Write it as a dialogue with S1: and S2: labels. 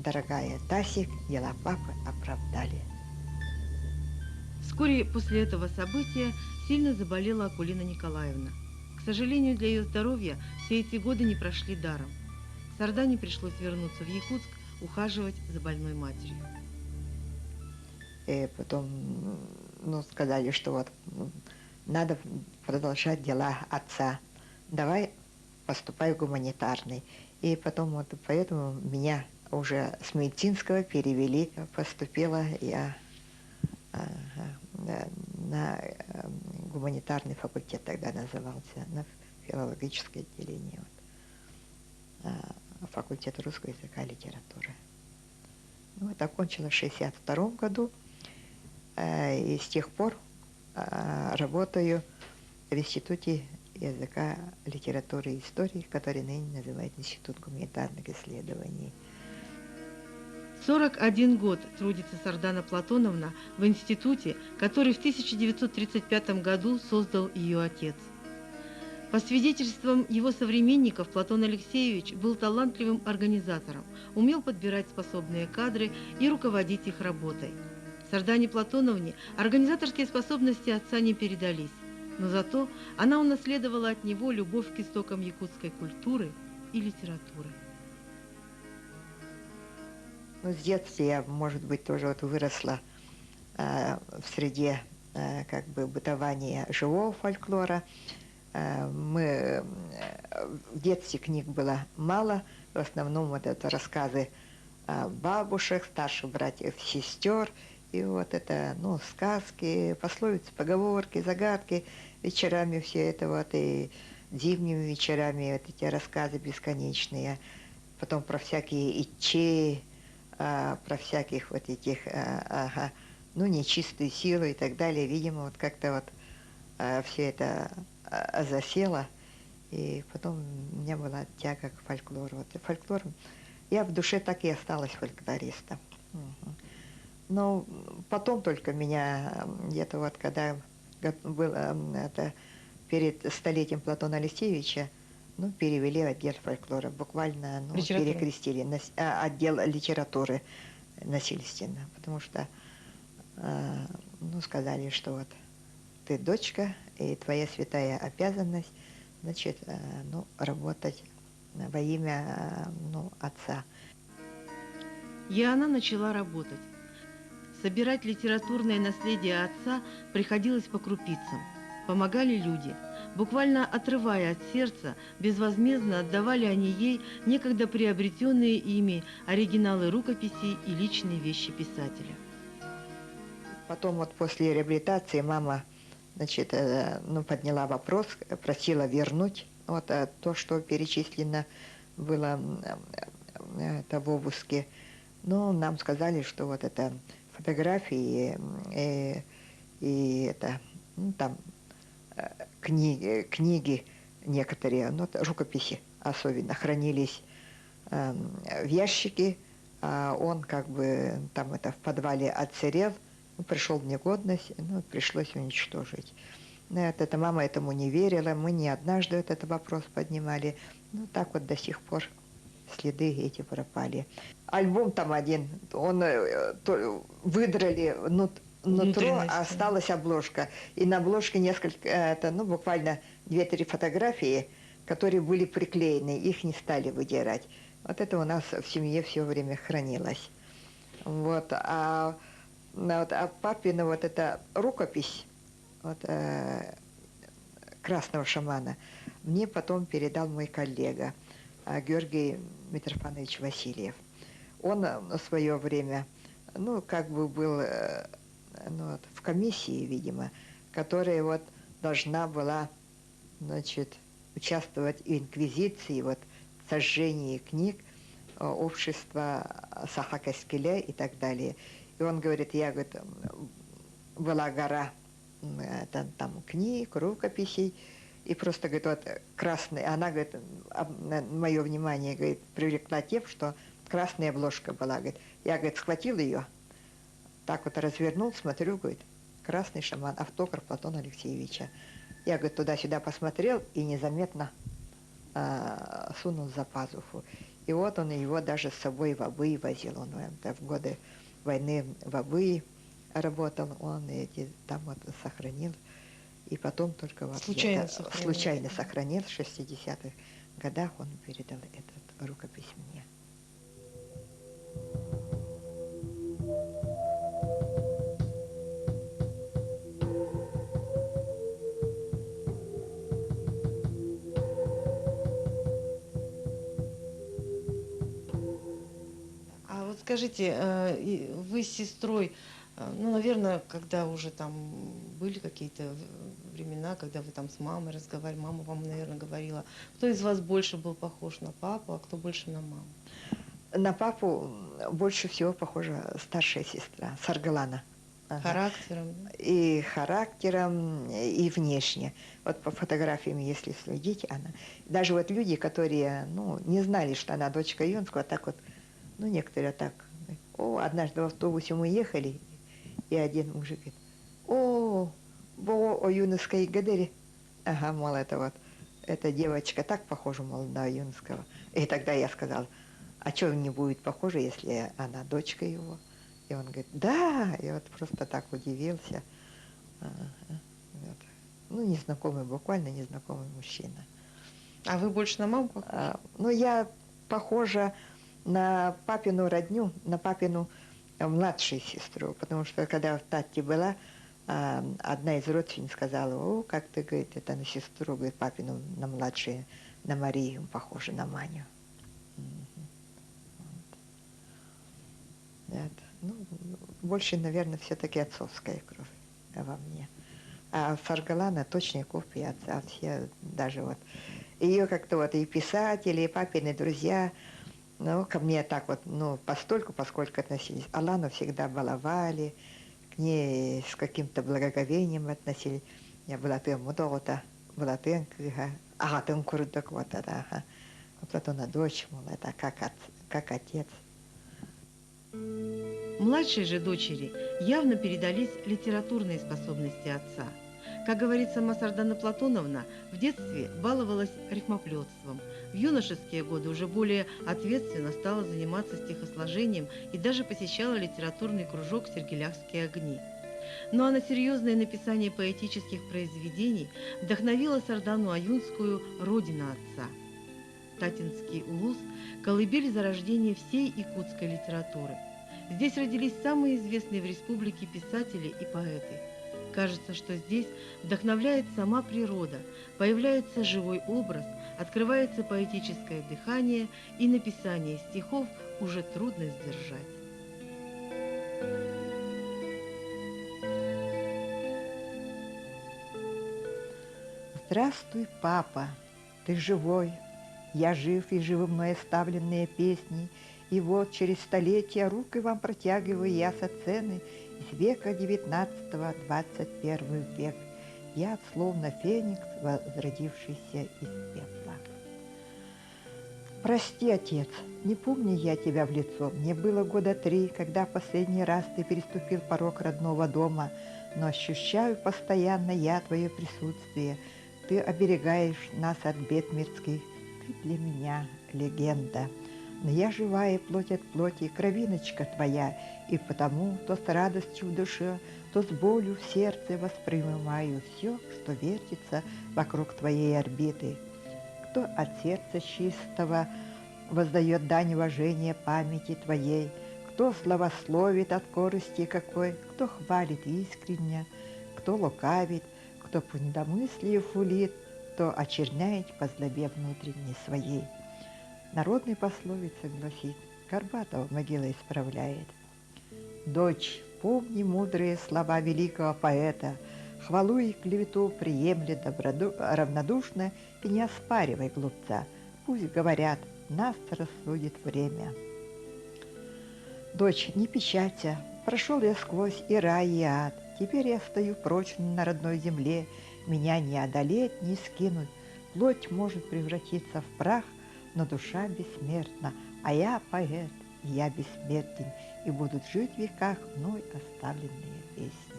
S1: дорогая Тасик, дела папы оправдали.
S2: Вскоре после этого события сильно заболела Акулина Николаевна. К сожалению, для ее здоровья все эти годы не прошли даром. Сардане пришлось вернуться в Якутск, ухаживать за больной матерью.
S1: И потом, ну, сказали, что вот надо продолжать дела отца. Давай поступай в гуманитарный. И потом вот поэтому меня уже с медицинского перевели. Поступила я на гуманитарный факультет, тогда назывался, на филологическое отделение. Факультет русского языка и литературы. Вот, окончила в 1962 году, и с тех пор работаю в Институте языка, литературы и истории, который ныне называется Институт гуманитарных исследований.
S2: 41 год трудится Сардана Платоновна в институте, который в 1935 году создал ее отец. По свидетельствам его современников, Платон Алексеевич был талантливым организатором, умел подбирать способные кадры и руководить их работой. Сардане Платоновне организаторские способности отца не передались, но зато она унаследовала от него любовь к истокам якутской культуры и литературы.
S1: Ну, с детства я, может быть, тоже вот выросла в среде как бы бытования живого фольклора. В детстве книг было мало, в основном вот это рассказы бабушек, старших братьев, сестер, и вот это, ну, сказки, пословицы, поговорки, загадки, вечерами все это вот, и зимними вечерами вот эти рассказы бесконечные, потом про всякие ичи, про всяких вот этих, ну, нечистую силу и так далее. Видимо, вот как-то вот все это засело, и потом у меня была тяга к фольклору. Вот и фольклор, я в душе так и осталась фольклористом. Но потом только меня где-то вот, когда было это перед столетием Платона Алексеевича, ну, перевели в отдел фольклора, буквально, ну, перекрестили отдел литературы насильственно, потому что, ну, сказали, что вот ты дочка, и твоя святая обязанность, значит, ну, работать во имя, ну, отца.
S2: И она начала работать. Собирать литературное наследие отца приходилось по крупицам. Помогали люди. Буквально отрывая от сердца, безвозмездно отдавали они ей некогда приобретенные ими оригиналы рукописей и личные вещи писателя.
S1: Потом вот после реабилитации мама, значит, ну, подняла вопрос, просила вернуть вот то, что перечислено было это в обыске. Но нам сказали, что вот это фотографии и это, ну, там книги некоторые, ну, рукописи особенно, хранились в ящике, а он как бы там это в подвале отсырел, ну, пришел в негодность, ну, пришлось уничтожить. Это мама этому не верила, мы не однажды этот вопрос поднимали, ну, так вот до сих пор следы эти пропали. Альбом там один, он выдрали нутро, а осталась обложка. И на обложке несколько, это, ну, буквально 2-3 фотографии, которые были приклеены, их не стали выдирать. Вот это у нас в семье все время хранилось. Вот, а папина вот эта рукопись, вот, красного шамана, мне потом передал мой коллега Георгий Митрофанович Васильев. Он в свое время, ну, как бы был ну, вот, в комиссии, видимо, которая вот должна была, значит, участвовать в инквизиции, вот, в сожжении книг общества Саха-Каскеля и так далее. И он говорит, я, говорит, была гора там книг, рукописей, и просто, говорит, вот красный, она, говорит, мое внимание, говорит, привлекла тем, что красная обложка была, говорит. Я, говорит, схватил ее, так вот развернул, смотрю, говорит, красный шаман, автограф Платона Алексеевича. Я, говорит, туда-сюда посмотрел и незаметно сунул за пазуху. И вот он его даже с собой в Абый возил. Он в годы войны в Абый работал, он эти там вот сохранил. И потом только вот
S2: Случайно
S1: где-то случайно
S2: сохранился.
S1: сохранил в 60-х годах, он передал этот рукопись мне.
S2: А вот скажите, вы с сестрой, ну, наверное, когда уже там были какие-то времена, когда вы там с мамой разговаривали, мама вам, наверное, говорила, кто из вас больше был похож на папу, а кто больше на маму?
S1: На папу больше всего похожа старшая сестра, Саргалана. Ага.
S2: Характером, да?
S1: И характером, и внешне. Вот по фотографиям, если следить, она... Даже вот люди, которые, ну, не знали, что она дочка Юнского, так вот, ну, некоторые так. О, однажды в автобусе мы ехали, и один мужик говорит, о, о Юнской Гадери. Ага, мол, это вот, эта девочка так похожа, мол, на Юнского. И тогда я сказала, а что не будет похоже, если она дочка его? И он говорит, да, и вот просто так удивился. Ага, вот. Ну, незнакомый, буквально незнакомый мужчина.
S2: А вы больше на маму похожи?
S1: Ну, я похожа на папину родню, на папину младшую сестру, потому что когда в Татте была, одна из родственниц сказала, о, как ты, говорит, это на сестру, говорит, папину, на младшую, на Марию, похожа на Маню. Мгм. Вот. Ну, больше, наверное, все-таки отцовская кровь во мне. А Фаргалана точная копия отца, все даже вот. Ее как-то вот и писатели, и папины друзья, ну, ко мне так вот, ну, постольку, поскольку относились. Алану всегда баловали, к ней с каким-то благоговением относились. Я была тем мудота, была тем, ага, тем курдок, вот это, ага. Вот она дочь, мол, это как отец.
S2: Младшей же дочери явно передались литературные способности отца. Как говорит сама Сардана Платоновна, в детстве баловалась рифмоплетством. В юношеские годы уже более ответственно стала заниматься стихосложением и даже посещала литературный кружок «Сергеляхские огни». Ну а на серьезное написание поэтических произведений вдохновила Сардану Аюнскую «Родина отца». Татинский улус – колыбель зарождения всей якутской литературы. Здесь родились самые известные в республике писатели и поэты. Кажется, что здесь вдохновляет сама природа, появляется живой образ, открывается поэтическое дыхание, и написание стихов уже трудно сдержать.
S1: Здравствуй, папа, ты живой, я жив, и живы мной оставленные песни, и вот через столетия руки вам протягиваю я со сцены из века 19-го, 21 век. Я словно феникс, возродившийся из пепла. Прости, отец, не помню я тебя в лицо. Мне было года 3, когда в последний раз ты переступил порог родного дома, но ощущаю постоянно я твое присутствие. Ты оберегаешь нас от бед мирских. Ты для меня легенда. Но я живая плоть от плоти, кровиночка твоя, и потому то с радостью в душе, то с болью в сердце воспринимаю все, что вертится вокруг твоей орбиты. Кто от сердца чистого воздает дань уважения памяти твоей, кто славословит от корости какой, кто хвалит искренне, кто лукавит, кто по недомыслию фулит, кто очерняет по злобе внутренней своей. Народной пословица гласит, Горбатого могила исправляет. Дочь, помни мудрые слова великого поэта, хвалу и клевету приемли равнодушно и не оспаривай глупца. Пусть говорят, нас рассудит время. Дочь, не печалься, прошел я сквозь и рай, и ад. Теперь я стою прочно на родной земле, меня не одолеть, не скинуть. Плоть может превратиться в прах, но душа бессмертна, а я поэт, и я бессмертен, и будут жить в веках мной оставленные вести.